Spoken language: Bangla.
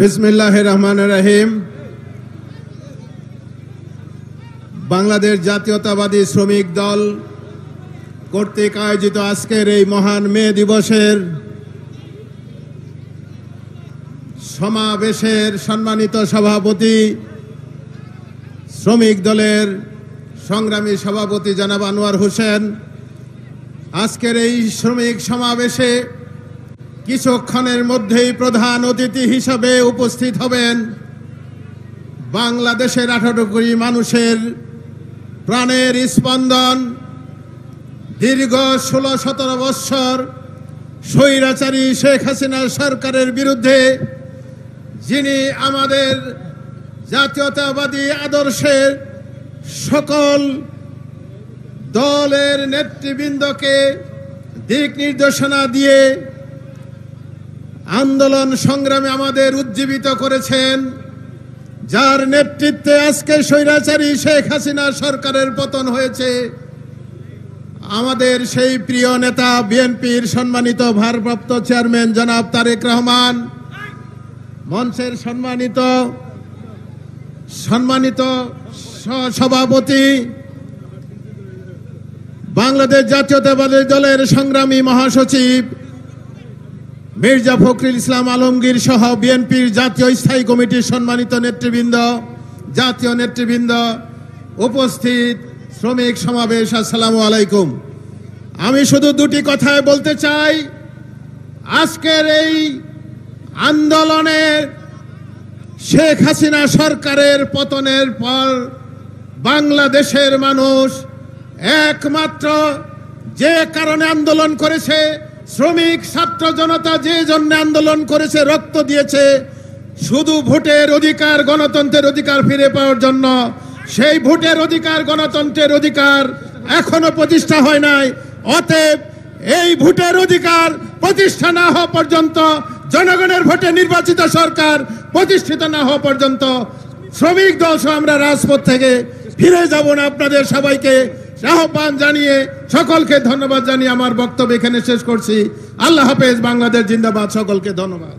বিসমিল্লাহির রহমানির রহিম। বাংলাদেশ জাতীয়তাবাদী শ্রমিক দল কর্তৃক আয়োজিত আজকের এই মহান মে দিবসের সমাবেশের সম্মানিত সভাপতি, শ্রমিক দলের সংগ্রামী সভাপতি জনাব আনোয়ার হোসেন, আজকের এই শ্রমিক সমাবেশে কিছুক্ষণের মধ্যেই প্রধান অতিথি হিসাবে উপস্থিত হবেন বাংলাদেশের 18 কোটি মানুষের প্রাণের স্পন্দন, দীর্ঘ 16-17 বৎসর স্বৈরাচারী শেখ হাসিনা সরকারের বিরুদ্ধে যিনি আমাদের জাতীয়তাবাদী আদর্শের সকল দলের নেতৃবৃন্দকে দিক নির্দেশনা দিয়ে আন্দোলন সংগ্রামে আমাদের উজ্জীবিত করেছেন, যার নেতৃত্বে আজকে স্বৈরাচারী শেখ হাসিনা সরকারের পতন হয়েছে, আমাদের সেই প্রিয় নেতা বিএনপির সম্মানিত ভারপ্রাপ্ত চেয়ারম্যান জনাব তারেক রহমান, মঞ্চের সম্মানিত সভাপতি, বাংলাদেশ জাতীয়তাবাদী দলের সংগ্রামী মহাসচিব মির্জা ফখরুল ইসলাম আলমগীর সহ বিএনপির জাতীয় স্থায়ী কমিটির সম্মানিত নেতৃবৃন্দ, জাতীয় নেতৃবৃন্দ, উপস্থিত শ্রমিক সমাবেশ, আসসালামু আলাইকুম। আমি শুধু দুটি কথাই বলতে চাই। আজকের এই আন্দোলনে শেখ হাসিনা সরকারের পতনের পর বাংলাদেশের মানুষ একমাত্র যে কারণে আন্দোলন করেছে, শ্রমিক ছাত্র জনতা যে জন্য আন্দোলন করেছে, রক্ত দিয়েছে, শুধু ভোটের অধিকার, গণতন্ত্রের অধিকার ফিরে পাওয়ার জন্য। সেই ভোটের অধিকার, গণতন্ত্রের অধিকার এখনো প্রতিষ্ঠা হয় নাই। অতএব এই ভোটের অধিকার প্রতিষ্ঠা না হওয়া পর্যন্ত, জনগণের ভোটে নির্বাচিত সরকার প্রতিষ্ঠিত না হওয়া পর্যন্ত শ্রমিক দল সহ আমরা রাজপথ থেকে ফিরে যাব না। আপনাদের সবাইকে আহ্বান জানিয়ে, সকলকে ধন্যবাদ জানিয়ে আমার বক্তব্য এখানে শেষ করছি। আল্লাহ হাফেজ। বাংলাদেশ জিন্দাবাদ। সকলকে ধন্যবাদ।